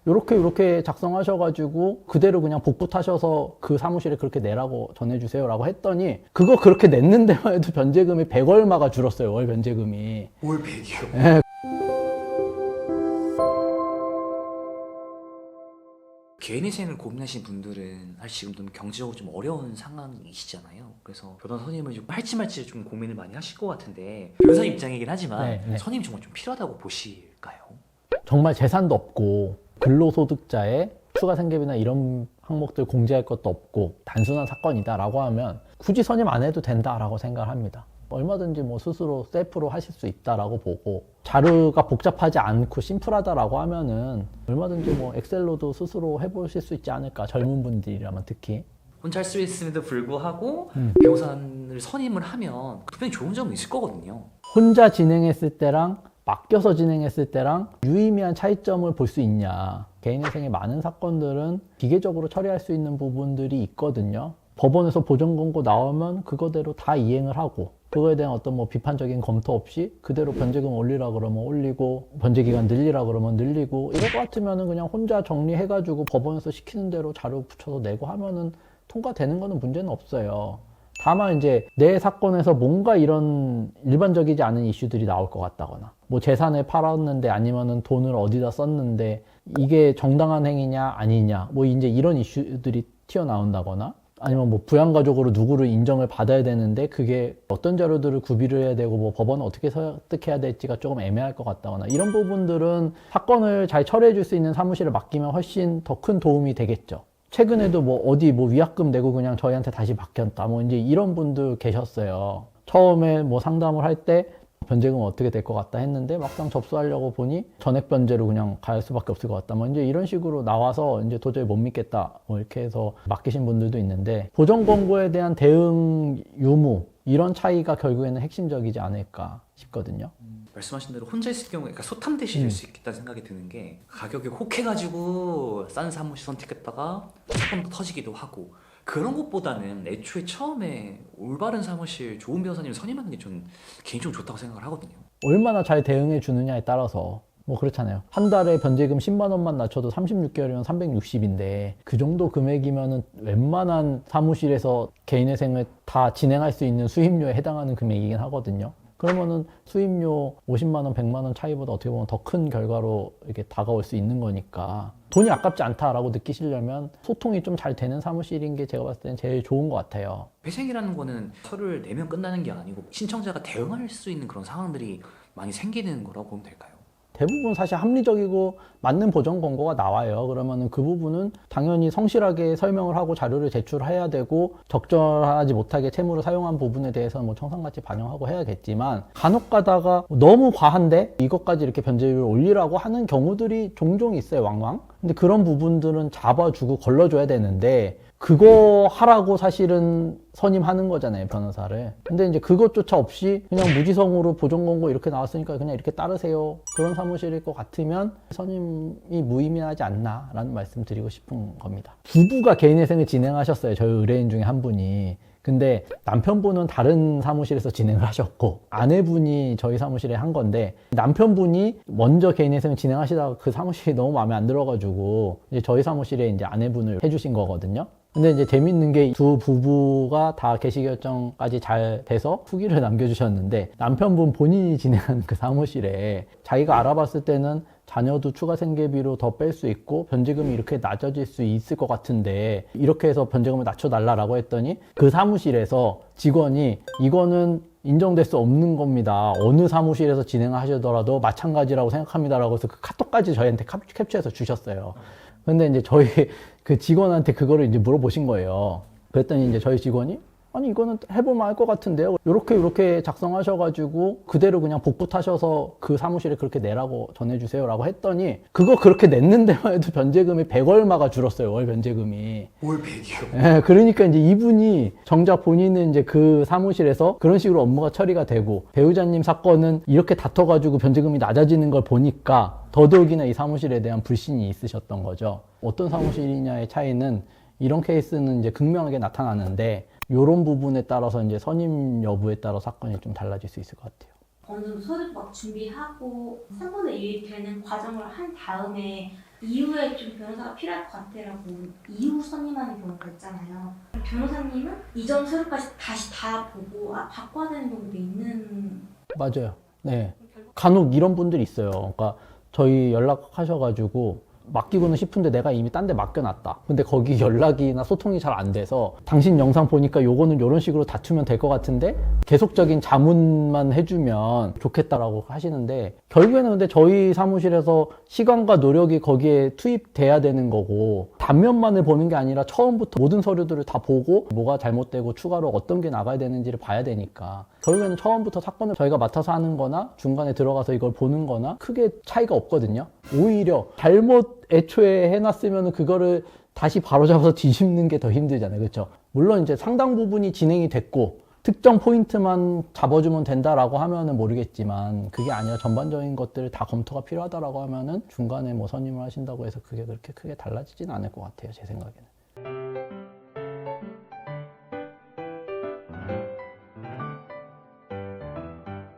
요렇게 작성하셔가지고 그대로 그냥 복구 타셔서 그 사무실에 그렇게 내라고 전해주세요 라고 했더니 그거 그렇게 냈는 데만 해도 변제금이 100 얼마가 줄었어요. 월 변제금이. 월 100이요? 예. 개인회생을 고민하시는 분들은 사실 지금 좀 경제적으로 좀 어려운 상황이시잖아요. 그래서 변호사님은 좀 할지 말지 좀 고민을 많이 하실 것 같은데, 변호사 입장이긴 하지만 네. 선임이 정말 좀 필요하다고 보실까요? 정말 재산도 없고 근로소득자의 추가생계비나 이런 항목들 공제할 것도 없고 단순한 사건이다라고 하면 굳이 선임 안 해도 된다라고 생각을 합니다. 얼마든지 뭐 스스로 셀프로 하실 수 있다라고 보고, 자료가 복잡하지 않고 심플하다라고 하면은 얼마든지 뭐 엑셀로도 스스로 해보실 수 있지 않을까, 젊은 분들이라면 특히. 혼자 할 수 있음에도 불구하고 변호사를 선임을 하면 분명히 좋은 점이 있을 거거든요. 혼자 진행했을 때랑 맡겨서 진행했을 때랑 유의미한 차이점을 볼 수 있냐. 개인회생의 많은 사건들은 기계적으로 처리할 수 있는 부분들이 있거든요. 법원에서 보전권고 나오면 그거대로 다 이행을 하고, 그거에 대한 어떤 뭐 비판적인 검토 없이 그대로 변제금 올리라 그러면 올리고, 변제기간 늘리라 그러면 늘리고, 이럴 것 같으면은 그냥 혼자 정리해가지고 법원에서 시키는 대로 자료 붙여서 내고 하면은 통과되는 거는 문제는 없어요. 다만 이제 내 사건에서 뭔가 이런 일반적이지 않은 이슈들이 나올 것 같다거나, 뭐 재산을 팔았는데 아니면은 돈을 어디다 썼는데 이게 정당한 행위냐 아니냐, 뭐 이제 이런 이슈들이 튀어나온다거나, 아니면 뭐 부양가족으로 누구를 인정을 받아야 되는데 그게 어떤 자료들을 구비를 해야 되고 뭐 법원은 어떻게 설득해야 될지가 조금 애매할 것 같다거나, 이런 부분들은 사건을 잘 처리해 줄 수 있는 사무실을 맡기면 훨씬 더 큰 도움이 되겠죠. 최근에도 뭐 어디 뭐 위약금 내고 그냥 저희한테 다시 맡겼다, 뭐 이제 이런 분들 계셨어요. 처음에 뭐 상담을 할 때 변제금 어떻게 될 것 같다 했는데 막상 접수하려고 보니 전액 변제로 그냥 갈 수밖에 없을 것 같다, 뭐 이제 이런 식으로 나와서 이제 도저히 못 믿겠다, 뭐 이렇게 해서 맡기신 분들도 있는데, 보전 권고에 대한 대응 유무, 이런 차이가 결국에는 핵심적이지 않을까 싶거든요. 말씀하신 대로 혼자 있을 경우에 그러니까 소탐대실일 수 있겠다는 생각이 드는 게, 가격이 혹해가지고 싼 사무실 선택했다가 사건도 터지기도 하고, 그런 것보다는 애초에 처음에 올바른 사무실 좋은 변호사님 선임하는 게 저는 개인적으로 좋다고 생각을 하거든요. 얼마나 잘 대응해 주느냐에 따라서 뭐 그렇잖아요. 한 달에 변제금 10만 원만 낮춰도 36개월이면 360인데 그 정도 금액이면은 웬만한 사무실에서 개인회생을 다 진행할 수 있는 수임료에 해당하는 금액이긴 하거든요. 그러면은 수임료 50만 원, 100만 원 차이보다 어떻게 보면 더 큰 결과로 이렇게 다가올 수 있는 거니까, 돈이 아깝지 않다라고 느끼시려면 소통이 좀 잘 되는 사무실인 게 제가 봤을 때는 제일 좋은 것 같아요. 회생이라는 거는 서류를 내면 끝나는 게 아니고 신청자가 대응할 수 있는 그런 상황들이 많이 생기는 거라고 보면 될까요? 대부분 사실 합리적이고 맞는 보전 권고가 나와요. 그러면은 그 부분은 당연히 성실하게 설명을 하고 자료를 제출해야 되고, 적절하지 못하게 채무를 사용한 부분에 대해서는 뭐 청산가치 반영하고 해야겠지만, 간혹 가다가 너무 과한데 이것까지 이렇게 변제율을 올리라고 하는 경우들이 종종 있어요, 왕왕. 근데 그런 부분들은 잡아주고 걸러줘야 되는데, 그거 하라고 사실은 선임하는 거잖아요, 변호사를. 근데 이제 그것조차 없이 그냥 무지성으로 보전 권고 이렇게 나왔으니까 그냥 이렇게 따르세요, 그런 사무실일 것 같으면 선임이 무의미하지 않나라는 말씀 드리고 싶은 겁니다. 부부가 개인회생을 진행하셨어요, 저희 의뢰인 중에 한 분이. 근데 남편분은 다른 사무실에서 진행을 하셨고 아내분이 저희 사무실에 한 건데, 남편분이 먼저 개인회생을 진행하시다가 그 사무실이 너무 마음에 안 들어가지고 이제 저희 사무실에 이제 아내분을 해주신 거거든요. 근데 이제 재밌는 게 두 부부가 다 개시 결정까지 잘 돼서 후기를 남겨주셨는데, 남편분 본인이 진행하는 그 사무실에 자기가 알아봤을 때는 자녀도 추가 생계비로 더 뺄 수 있고 변제금이 이렇게 낮아질 수 있을 것 같은데 이렇게 해서 변제금을 낮춰달라고 했더니, 그 사무실에서 직원이 이거는 인정될 수 없는 겁니다, 어느 사무실에서 진행하시더라도 마찬가지라고 생각합니다라고 해서 그 카톡까지 저희한테 캡처해서 주셨어요. 근데 이제 저희 그 직원한테 그거를 이제 물어보신 거예요. 그랬더니 이제 저희 직원이, 아니 이거는 해보면 알 것 같은데요, 요렇게 작성하셔가지고 그대로 그냥 복구 타셔서 그 사무실에 그렇게 내라고 전해주세요 라고 했더니 그거 그렇게 냈는 데만 해도 변제금이 100 얼마가 줄었어요, 월 변제금이. 월 100이요? 예, 그러니까 이제 이분이 정작 본인은 이제 그 사무실에서 그런 식으로 업무가 처리가 되고, 배우자님 사건은 이렇게 다퉈가지고 변제금이 낮아지는 걸 보니까 더더욱이나 이 사무실에 대한 불신이 있으셨던 거죠. 어떤 사무실이냐의 차이는 이런 케이스는 이제 극명하게 나타나는데, 이런 부분에 따라서 이제 선임 여부에 따라 사건이 좀 달라질 수 있을 것 같아요. 어느 정도 서류 막 준비하고 3분의 1 되는 과정을 한 다음에 이후에 좀 변호사가 필요할 것 같아라고 이후 선임하는 경우가 있잖아요. 변호사님은 이전 서류까지 다시 다 보고 바꿔야 되는 경우도 있는. 맞아요. 네. 간혹 이런 분들이 있어요. 그러니까 저희 연락하셔가지고 맡기고는 싶은데 내가 이미 딴 데 맡겨놨다. 근데 거기 연락이나 소통이 잘 안 돼서 당신 영상 보니까 요거는 요런 식으로 다투면 될 것 같은데 계속적인 자문만 해주면 좋겠다라고 하시는데 결국에는 근데 저희 사무실에서 시간과 노력이 거기에 투입돼야 되는 거고 단면만을 보는 게 아니라 처음부터 모든 서류들을 다 보고 뭐가 잘못되고 추가로 어떤 게 나가야 되는지를 봐야 되니까 결국에는 처음부터 사건을 저희가 맡아서 하는 거나 중간에 들어가서 이걸 보는 거나 크게 차이가 없거든요. 오히려 잘못 애초에 해놨으면 그거를 다시 바로잡아서 뒤집는 게 더 힘들잖아요. 그렇죠? 물론 이제 상당 부분이 진행이 됐고 특정 포인트만 잡아주면 된다라고 하면은 모르겠지만 그게 아니라 전반적인 것들을 다 검토가 필요하다라고 하면은 중간에 뭐 선임을 하신다고 해서 그게 그렇게 크게 달라지진 않을 것 같아요. 제 생각에는.